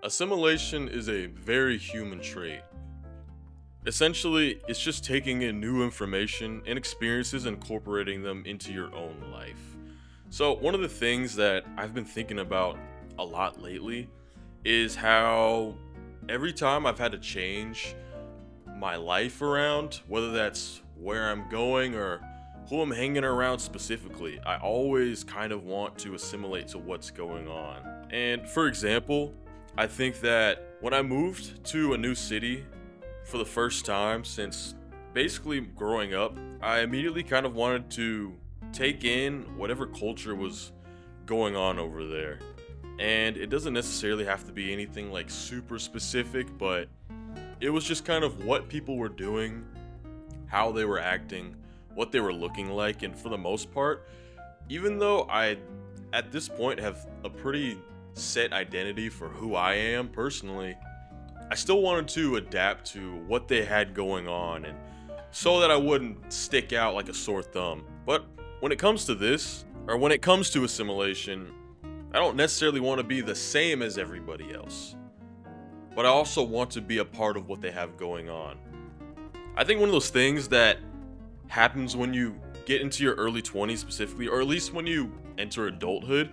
Assimilation is a very human trait. Essentially, it's just taking in new information and experiences and incorporating them into your own life. So, one of the things that I've been thinking about a lot lately is how every time I've had to change my life around, whether that's where I'm going or who I'm hanging around specifically, I always kind of want to assimilate to what's going on. And for example, I think that when I moved to a new city for the first time since basically growing up, I immediately kind of wanted to take in whatever culture was going on over there. And it doesn't necessarily have to be anything like super specific, but it was just kind of what people were doing, how they were acting, what they were looking like. And for the most part, even though I at this point have a pretty set identity for who I am personally, I still wanted to adapt to what they had going on and so that I wouldn't stick out like a sore thumb. But when it comes to this, or when it comes to assimilation, I don't necessarily want to be the same as everybody else, but I also want to be a part of what they have going on. I think one of those things that happens when you get into your early 20s specifically, or at least when you enter adulthood,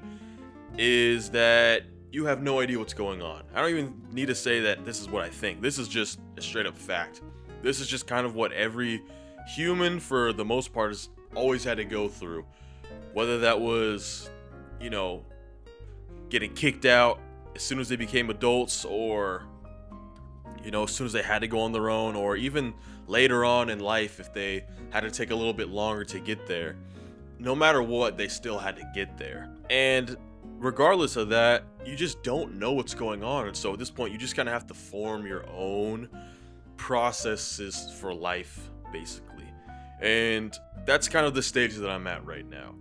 is that you have no idea what's going on. I don't even need to say that this is what I think. This is just a straight up fact. This is just kind of what every human, for the most part, has always had to go through. Whether that was, you know, getting kicked out as soon as they became adults, or, you know, as soon as they had to go on their own, or even later on in life if they had to take a little bit longer to get there. No matter what, they still had to get there. And regardless of that, you just don't know what's going on. And so at this point, you just kind of have to form your own processes for life, basically. And that's kind of the stage that I'm at right now.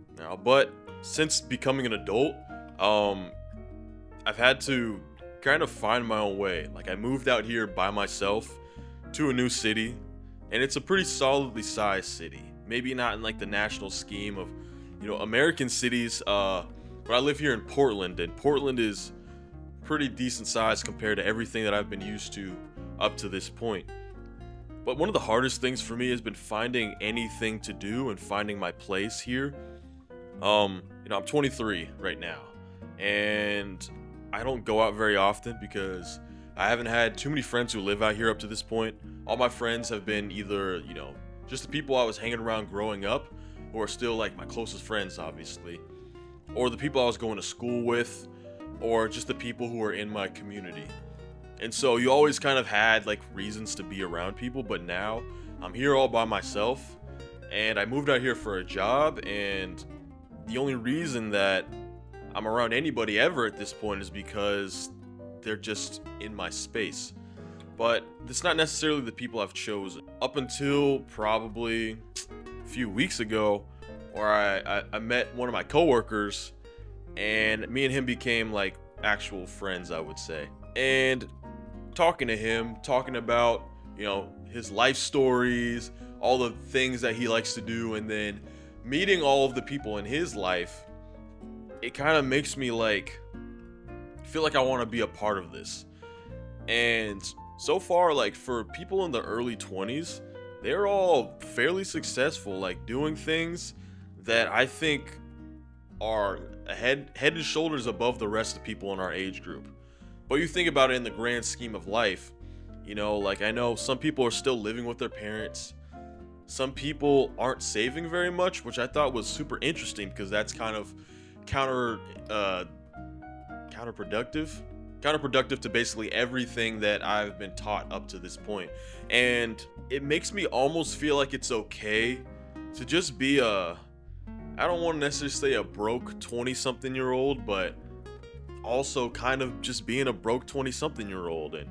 But since becoming an adult, I've had to kind of find my own way. Like, I moved out here by myself to a new city, and it's a pretty solidly sized city. Maybe not in like the national scheme of, you know, American cities, but I live here in Portland, and Portland is pretty decent size compared to everything that I've been used to up to this point. But one of the hardest things for me has been finding anything to do and finding my place here. I'm 23 right now, and I don't go out very often because I haven't had too many friends who live out here up to this point. All my friends have been either, just the people I was hanging around growing up, who are still like my closest friends, obviously, or the people I was going to school with, or just the people who are in my community. And so you always kind of had like reasons to be around people, but now I'm here all by myself, and I moved out here for a job, and the only reason that I'm around anybody ever at this point is because they're just in my space. But it's not necessarily the people I've chosen. Up until probably a few weeks ago, where I met one of my coworkers, and me and him became like actual friends, I would say. And talking to him, talking about, his life stories, all the things that he likes to do, and then meeting all of the people in his life, it kind of makes me like feel like I want to be a part of this. And so far, like, for people in the early 20s, they're all fairly successful, like doing things that I think are head and shoulders above the rest of the people in our age group. But you think about it in the grand scheme of life, like, I know some people are still living with their parents. Some people aren't saving very much, which I thought was super interesting because that's kind of counterproductive to basically everything that I've been taught up to this point. And it makes me almost feel like it's okay to just be I don't want to necessarily say a broke 20-something year old, but also kind of just being a broke 20-something year old. And,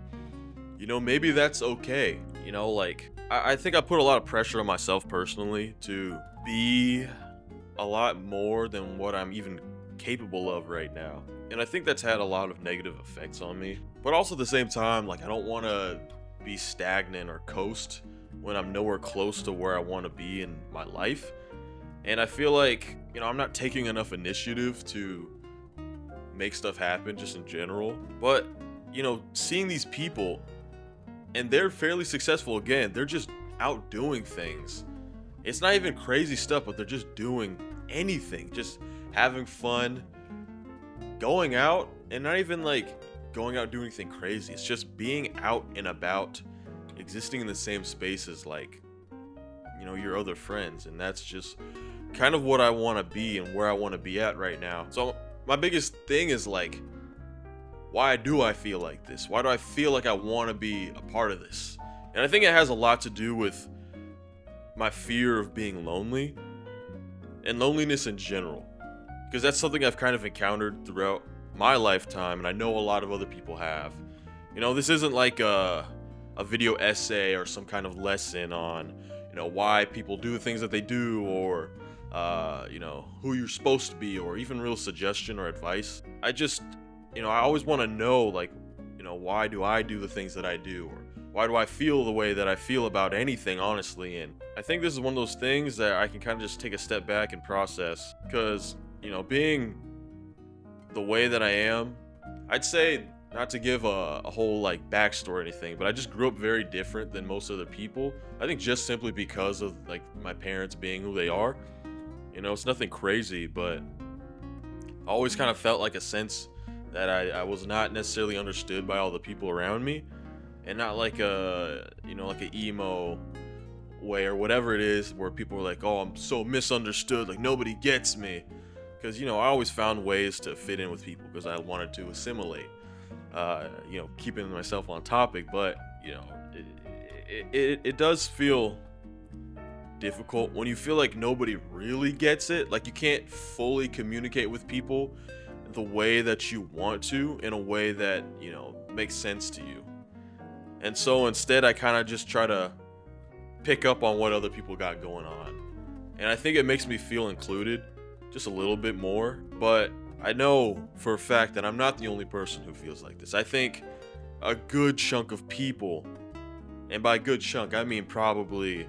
maybe that's okay. I think I put a lot of pressure on myself personally to be a lot more than what I'm even capable of right now. And I think that's had a lot of negative effects on me. But also at the same time, like, I don't want to be stagnant or coast when I'm nowhere close to where I want to be in my life. And I feel like, I'm not taking enough initiative to make stuff happen just in general. But seeing these people, and they're fairly successful. Again, they're just out doing things. It's not even crazy stuff, but they're just doing anything, just having fun, going out, and not even like going out doing anything crazy. It's just being out and about, existing in the same spaces like your other friends. And that's just kind of what I want to be and where I want to be at right now. So my biggest thing is like, why do I feel like this? Why do I feel like I want to be a part of this? And I think it has a lot to do with my fear of being lonely and loneliness in general, because that's something I've kind of encountered throughout my lifetime, and I know a lot of other people have. This isn't like a video essay or some kind of lesson on why people do the things that they do, or who you're supposed to be, or even real suggestion or advice. I always want to know, like, why do I do the things that I do, or why do I feel the way that I feel about anything, honestly. And I think this is one of those things that I can kind of just take a step back and process, because being the way that I am, I'd say, not to give a whole like backstory or anything, but I just grew up very different than most other people. I think just simply because of like my parents being who they are. It's nothing crazy, but I always kind of felt like a sense that I was not necessarily understood by all the people around me, and not like like an emo way or whatever it is, where people are like, oh, I'm so misunderstood, like nobody gets me. Because I always found ways to fit in with people because I wanted to assimilate, keeping myself on topic. But it does feel difficult when you feel like nobody really gets it, like you can't fully communicate with people the way that you want to, in a way that makes sense to you. And so instead I kind of just try to pick up on what other people got going on, and I think it makes me feel included just a little bit more. But I know for a fact that I'm not the only person who feels like this. I think a good chunk of people, and by good chunk I mean probably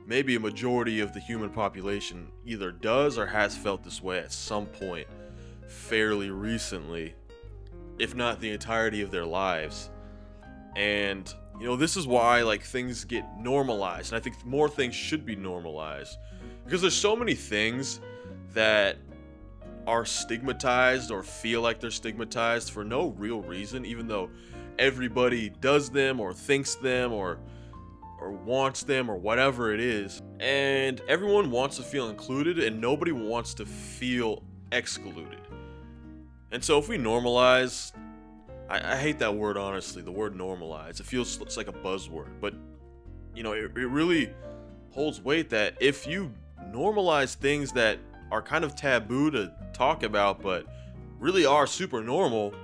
maybe a majority of the human population, either does or has felt this way at some point fairly recently, if not the entirety of their lives. And this is why like things get normalized, and I think more things should be normalized, because there's so many things that are stigmatized or feel like they're stigmatized for no real reason, even though everybody does them or thinks them or wants them or whatever it is. And everyone wants to feel included, and nobody wants to feel excluded. And so if we normalize, I hate that word, honestly, the word normalize. It's like a buzzword, but it really holds weight that if you normalize things that are kind of taboo to talk about but really are super normal,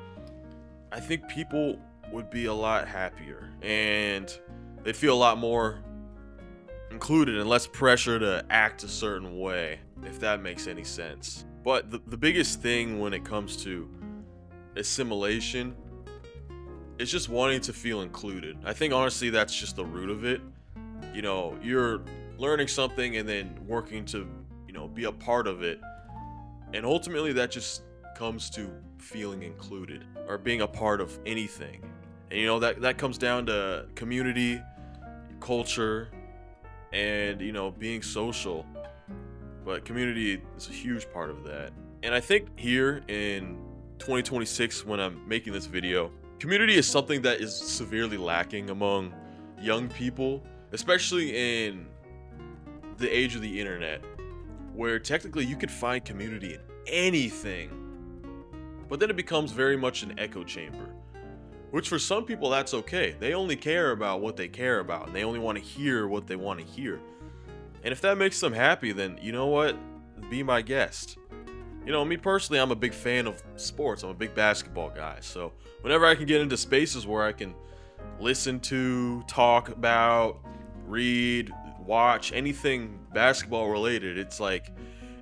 I think people would be a lot happier, and they'd feel a lot more included and less pressure to act a certain way, if that makes any sense. But the biggest thing when it comes to assimilation is just wanting to feel included. I think honestly that's just the root of it. You're learning something and then working to be a part of it, and ultimately that just comes to feeling included or being a part of anything. And that comes down to community, culture, and being social. But community is a huge part of that. And I think here in 2026, when I'm making this video, community is something that is severely lacking among young people, especially in the age of the internet, where technically you could find community in anything, but then it becomes very much an echo chamber, which for some people that's okay. They only care about what they care about, and they only want to hear what they want to hear. And if that makes them happy, then you know what? Be my guest. Me personally, I'm a big fan of sports. I'm a big basketball guy. So whenever I can get into spaces where I can listen to, talk about, read, watch anything basketball related, it's like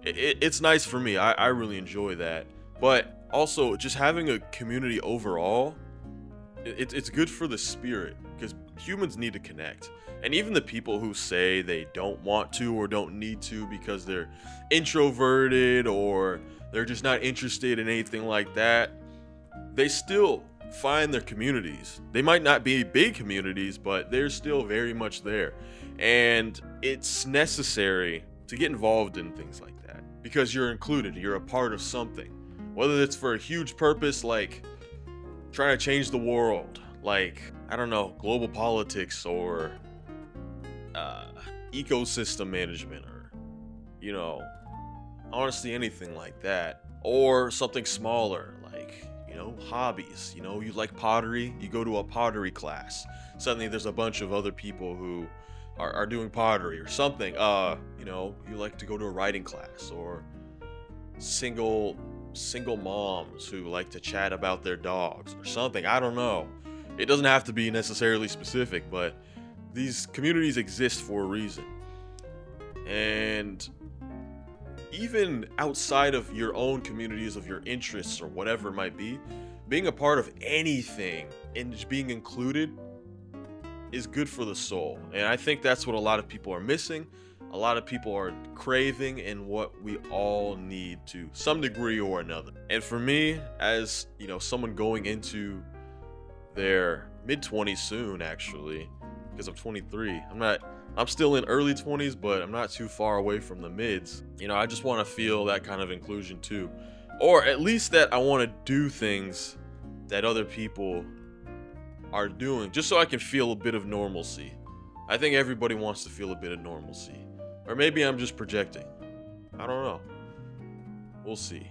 it's nice for me. I really enjoy that. But also just having a community overall, it's good for the spirit, because humans need to connect. And even the people who say they don't want to or don't need to because they're introverted or they're just not interested in anything like that, they still find their communities. They might not be big communities, but they're still very much there. And it's necessary to get involved in things like that because you're included, you're a part of something. Whether it's for a huge purpose like trying to change the world, like, I don't know, global politics or ecosystem management, or, you know, honestly, anything like that. Or something smaller, like, you know, hobbies. You know, you like pottery, you go to a pottery class. Suddenly there's a bunch of other people who are doing pottery or something. You know, you like to go to a writing class, or single moms who like to chat about their dogs or something. I don't know. It doesn't have to be necessarily specific, but these communities exist for a reason. And even outside of your own communities of your interests or whatever it might be, being a part of anything and just being included is good for the soul. And I think that's what a lot of people are missing. A lot of people are craving, and what we all need to some degree or another. And for me, as you know, someone going into their mid-20s soon, actually, because I'm 23. I'm still in early 20s, but I'm not too far away from the mids. You know, I just want to feel that kind of inclusion too. Or at least that I want to do things that other people are doing, just so I can feel a bit of normalcy. I think everybody wants to feel a bit of normalcy. Or maybe I'm just projecting. I don't know. We'll see.